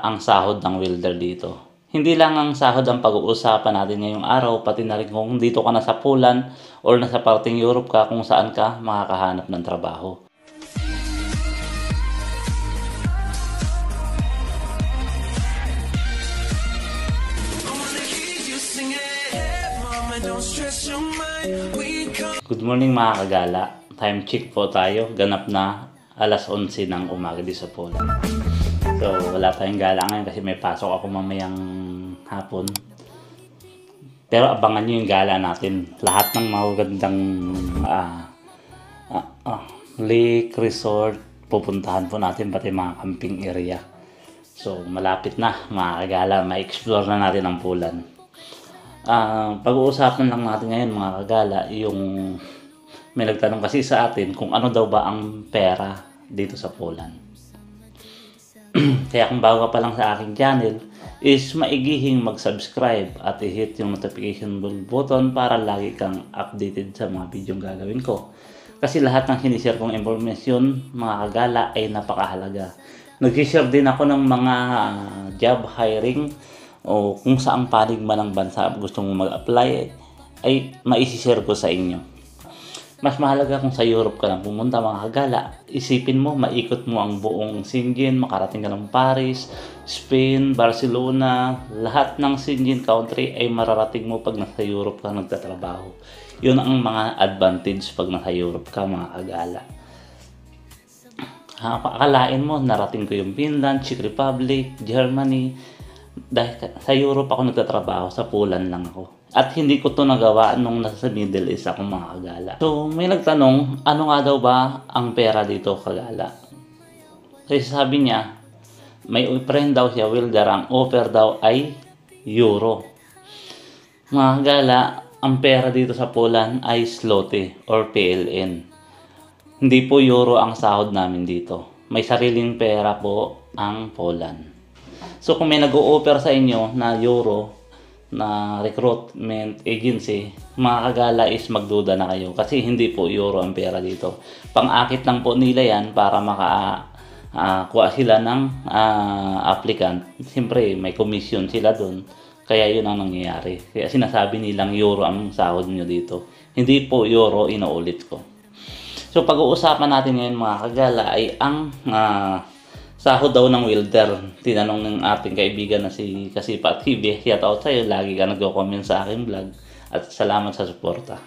ang sahod ng welder dito. Hindi lang ang sahod ang pag-uusapan natin ngayong araw, pati na rin kung dito ka nasa Poland or nasa parting Europe ka, kung saan ka makakahanap ng trabaho. Good morning mga kagala. Time check po tayo. Ganap na alas 11 ng umaga dito sa Poland. So wala tayong gala ngayon kasi may pasok ako mamayang hapon. Pero abangan nyo yung gala natin. Lahat ng magagandang lake, resort, pupuntahan po natin, pati mga camping area. So malapit na mga kagala. Ma-explore na natin ang Poland. Pag-uusapan lang natin ngayon mga kagala, yung may nagtanong kasi sa atin kung ano daw ba ang pera dito sa Poland. Kaya kung bago ka pa lang sa aking channel, is maigihing mag-subscribe at i-hit yung notification bell button para lagi kang updated sa mga video gagawin ko. Kasi lahat ng sinishare kong information mga kagala ay napakahalaga. Nag-share din ako ng mga job hiring o kung saang panig man ng bansa gusto mong mag-apply ay maisishare ko sa inyo. Mas mahalaga kung sa Europe ka lang pumunta mga kagala, isipin mo, maikot mo ang buong Schengen, makarating ka ng Paris, Spain, Barcelona, lahat ng Schengen country ay mararating mo pag nasa Europe ka nagtatrabaho. Yun ang mga advantage pag nasa Europe ka mga kagala. Akalain mo, narating ko yung Finland, Czech Republic, Germany. Dahil sa Europe ako nagtatrabaho, sa Poland lang ako. At hindi ko to nagawa nung nasa Middle East ako mga kagala. So may nagtanong, ano nga daw ba ang pera dito kagala? Kasi sabi niya, may friend daw siya, welder, ang offer daw ay euro. Mga kagala, ang pera dito sa Poland ay zloty or PLN. Hindi po euro ang sahod namin dito. May sariling pera po ang Poland. So kung may nag-o-offer sa inyo na euro na recruitment agency, mga kagala is magduda na kayo kasi hindi po euro ang pera dito. Pang-akit lang po nila yan para makakuha sila ng applicant. Siyempre may commission sila doon. Kaya yun ang nangyayari. Kaya sinasabi nilang euro ang sahod nyo dito. Hindi po euro, inuulit ko. So pag-uusapan natin ngayon mga kagala ay ang sahod daw ng welder. Tinanong ng ating kaibigan na si Kasipa TV. Shout out sa'yo. Lagi ka nag-comment sa aking vlog. At salamat sa suporta.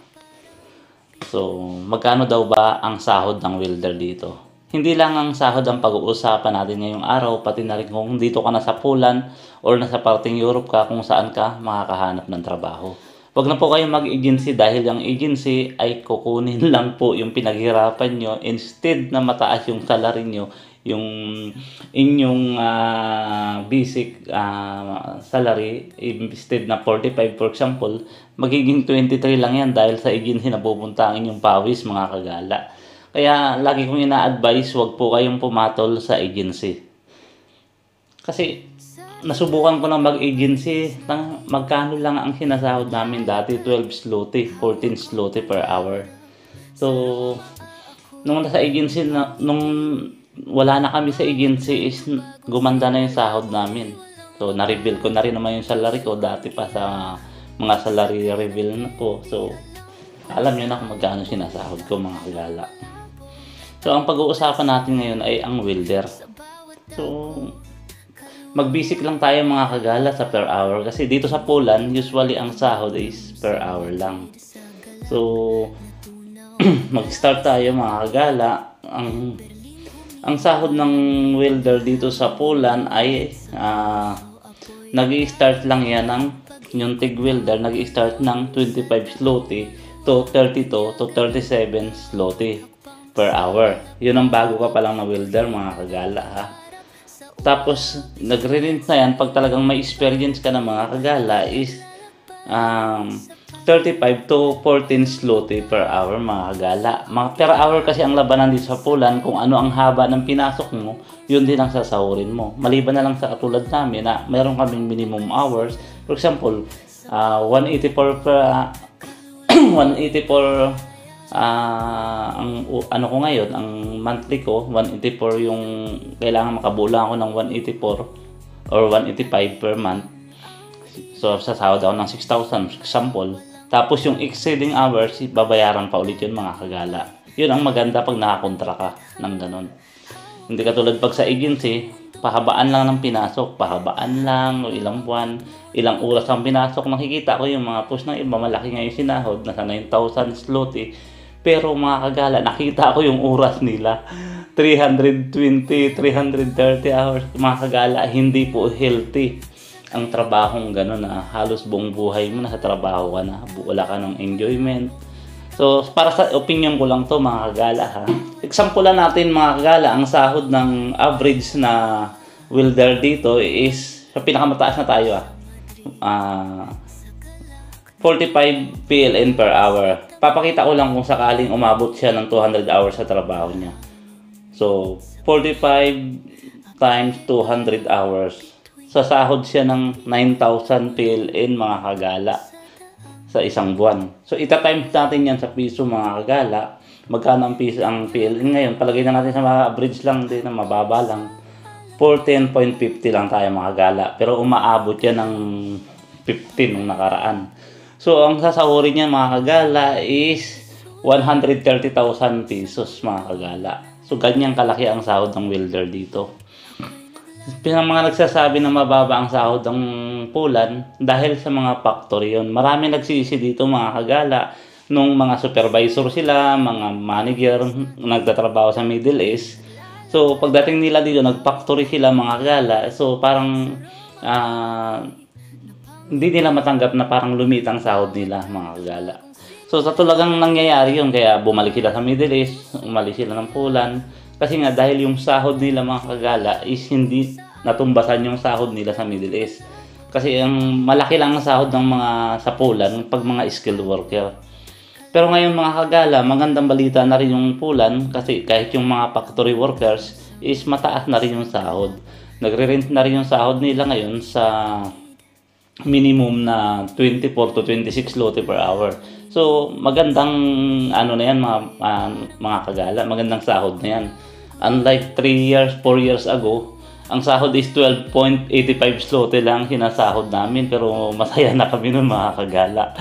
So, magkano daw ba ang sahod ng welder dito? Hindi lang ang sahod ang pag-uusapan natin ngayong araw. Pati na rin kung dito ka nasa Poland or nasa parting Europe ka, kung saan ka makakahanap ng trabaho. Huwag na po kayong mag-agency dahil yung agency ay kukunin lang po yung pinaghirapan nyo. Instead na mataas yung salary nyo, yung inyong basic salary, instead na 45 for example, magiging 23 lang yan dahil sa agency na pupunta ang inyong pawis mga kagala. Kaya lagi kong ina-advise, wag po kayong pumatol sa agency. Kasi nasubukan ko ng mag-agency, magkano lang ang sinasahod namin dati, 12 zloty, 14 zloty per hour. So nung nasa agency nung wala na kami sa agency is gumanda na yung sahod namin. So na-reveal ko na rin naman yung salary ko dati pa sa mga salary reveal na po. So alam niyo na kung magkano sinasahod ko mga kagala. So ang pag-uusapan natin ngayon ay ang welder. So mag-basic lang tayo mga kagala sa per hour kasi dito sa Poland usually ang sahod is per hour lang. So mag-start tayo mga kagala. Ang sahod ng welder dito sa Poland ay nag-i-start lang yan ng yung TIG welder, nag-i-start ng 25 zloty to 32 to 37 zloty per hour. Yun ang bago ka pa lang na welder mga kagala ha. Tapos nagre-rent na yan pag talagang may experience ka na mga kagala is 35 to 14 zloty per hour mga kagala. Per hour kasi ang labanan dito sa Poland, kung ano ang haba ng pinasok mo, yun din ang sasahurin mo. Maliban na lang sa katulad namin na meron kaming minimum hours. For example, 184 per 184 ang ano ko ngayon, ang monthly ko 184 yung kailangan makabulang ako ng or 185 per month. So, sasahod ako ng 6,000, example. Tapos yung exceeding hours, babayaran pa ulit yun mga kagala. Yun ang maganda pag nakakontra ka ng ganun. Hindi katulad pag sa agency, pahabaan lang ng pinasok, pahabaan lang, o ilang buwan, ilang oras ang pinasok. Nakikita ko yung mga post ng iba, malaki nga yung sinahod, nasa 9,000 zloty. Pero mga kagala, nakita ko yung oras nila, 320, 330 hours. Mga kagala, hindi po healthy ang trabahong gano'n na halos buong buhay mo nasa trabaho ka na, wala ka ng enjoyment. So, para sa opinion ko lang to mga kagala ha. Example lang natin mga kagala, ang sahod ng average na welder dito is, sa pinakamataas na tayo 45 PLN per hour. Papakita ko lang kung sakaling umabot siya ng 200 hours sa trabaho niya. So, 45 times 200 hours. Sasahod siya ng 9,000 PLN mga kagala sa isang buwan. So, ita-times natin yan sa piso mga kagala. Magkano ang piso ang PLN ngayon? Palagay na natin sa mga average lang din na mababa lang. 14.50 lang tayo mga kagala. Pero umaabot yan ng 15 nung nakaraan. So, ang sasahurin niya mga kagala is 130,000 pesos mga kagala. So, ganyang kalaki ang sahod ng welder dito. Mga nagsasabi na mababa ang sahod ng pulan dahil sa mga factory yun. Marami nagsisi dito mga kagala. Nung mga supervisor sila, mga manager, nagtatrabaho sa Middle East. So, pagdating nila dito, nag-factory sila mga kagala. So, parang hindi nila matanggap na parang lumit ang sahod nila mga kagala. So, sa talagang nangyayari yun, kaya bumalik sila sa Middle East, umalis sila ng pulan. Kasi nga dahil yung sahod nila mga kagala is hindi natumbasan yung sahod nila sa Middle East. Kasi ang malaki lang ang sahod ng mga sa pulan pag mga skilled worker. Pero ngayon mga kagala, magandang balita na rin yung pulan kasi kahit yung mga factory workers is mataas na rin yung sahod. Nagre-rent na rin yung sahod nila ngayon sa minimum na 24 to 26 zloty per hour. So, magandang ano na yan mga kagala, magandang sahod na yan. Unlike 3 years, 4 years ago, ang sahod is 12.85 zloty lang sinasahod namin, pero masaya na kami nun mga kagala.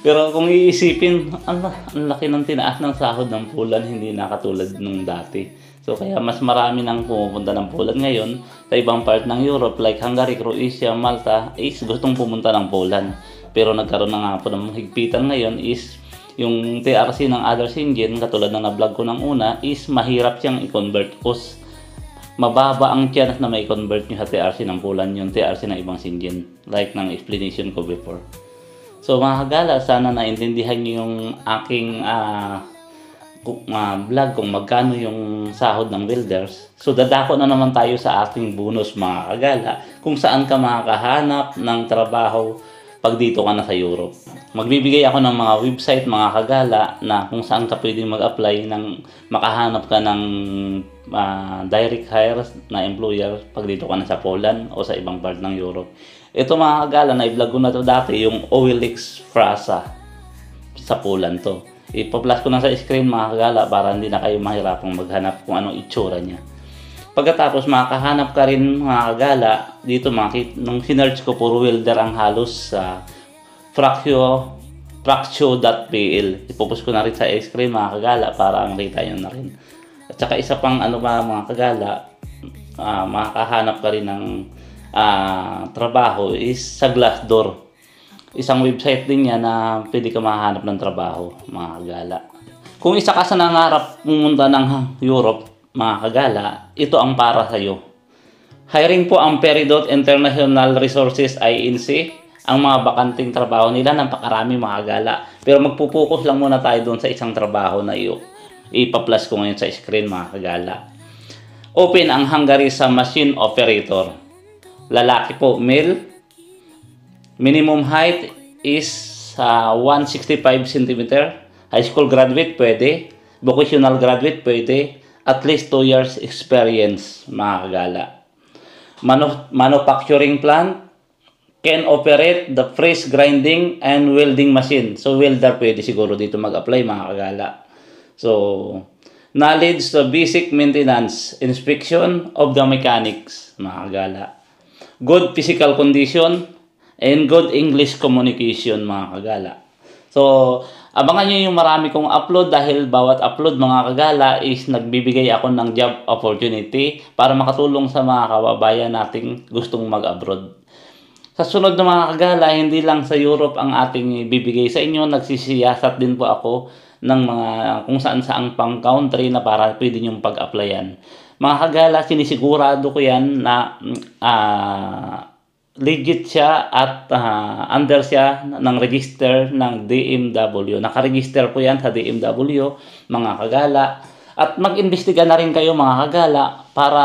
Pero kung iisipin, ang laki ng tinaas ng sahod ng pulan, hindi na katulad nung dati. So kaya mas marami nang pumupunta ng pulan ngayon sa ibang part ng Europe like Hungary, Croatia, Malta is gustong pumunta ng pulan. Pero nagkaroon na nga po ng higpitan ngayon is yung TRC ng others engine, katulad ng na-vlog ko ng una, is mahirap siyang i-convert because mababa ang chance na may convert nyo sa TRC ng pulan yung TRC ng ibang engine like ng explanation ko before. So mga kagala, sana naintindihan nyo yung aking vlog kung magkano yung sahod ng welders. So dadako na naman tayo sa ating bonus mga kagala kung saan ka makakahanap ng trabaho pag dito ka na sa Europe. Magbibigay ako ng mga website mga kagala na kung saan ka pwedeng mag-apply ng makahanap ka ng direct hire na employer pag dito ka na sa Poland o sa ibang part ng Europe. Ito mga kagala, na-vlog ko na to dati, yung OLX Frasa sa Poland to. Ipa-plus ko na sa screen mga kagala para hindi na kayo mahirapang maghanap kung anong itsura niya. Pagkatapos makakahanap ka rin mga kagala, dito nung sinearch ko puro welder ang halos sa Fractio.pl. Ipopost ko na rin sa screen mga kagala para makita nyo na rin. At saka isa pang mga kagala, makakahanap ka rin ng trabaho is sa Glassdoor. Isang website din yan na pwede ka makahanap ng trabaho mga kagala. Kung isa ka sa nangarap pumunta ng Europe mga kagala, ito ang para sa iyo. Hiring po ang Peridot International Resources Inc. Ang mga bakanting trabaho nila, napakarami mga kagala. Pero magpupokus lang muna tayo doon sa isang trabaho na ipa-plus ko ngayon sa screen mga kagala. Open ang Hungary sa machine operator. Lalaki po, male. Minimum height is 165 cm. High school graduate pwede. Vocational graduate pwede. At least 2 years experience mga kagala. Manufacturing plant can operate the press grinding and welding machine. So welder pwede siguro dito mag-apply mga kagala. So knowledge sa basic maintenance, inspection of the mechanics, mga kagala. Good physical condition, and good English communication, mga kagala. So, abangan nyo yung marami kong upload dahil bawat upload, mga kagala, is nagbibigay ako ng job opportunity para makatulong sa mga kababayan nating gustong mag-abroad. Sa sunod na mga kagala, hindi lang sa Europe ang ating bibigay sa inyo, nagsisiyasat din po ako ng mga kung saan-saang pang country na para pwede nyong pag-applyan. Mga kagala, sinisigurado ko yan na legit siya at under siya ng register ng DMW. Nakaregister po yan sa DMW, mga kagala. At mag-imbestiga na rin kayo, mga kagala, para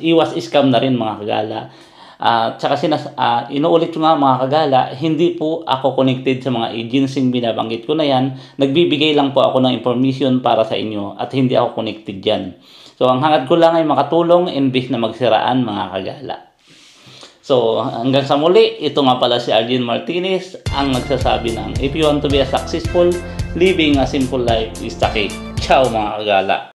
iwas scam na rin, mga kagala. Tsaka inuulit ko nga, mga kagala, hindi po ako connected sa mga agency binabanggit ko na yan. Nagbibigay lang po ako ng information para sa inyo at hindi ako connected dyan. So, ang hangad ko lang ay makatulong imbis na magsiraan, mga kagala. So, hanggang sa muli, ito nga pala si Arjen Martinez, ang nagsasabi ng if you want to be a successful, living a simple life is the key. Ciao, mga kagala.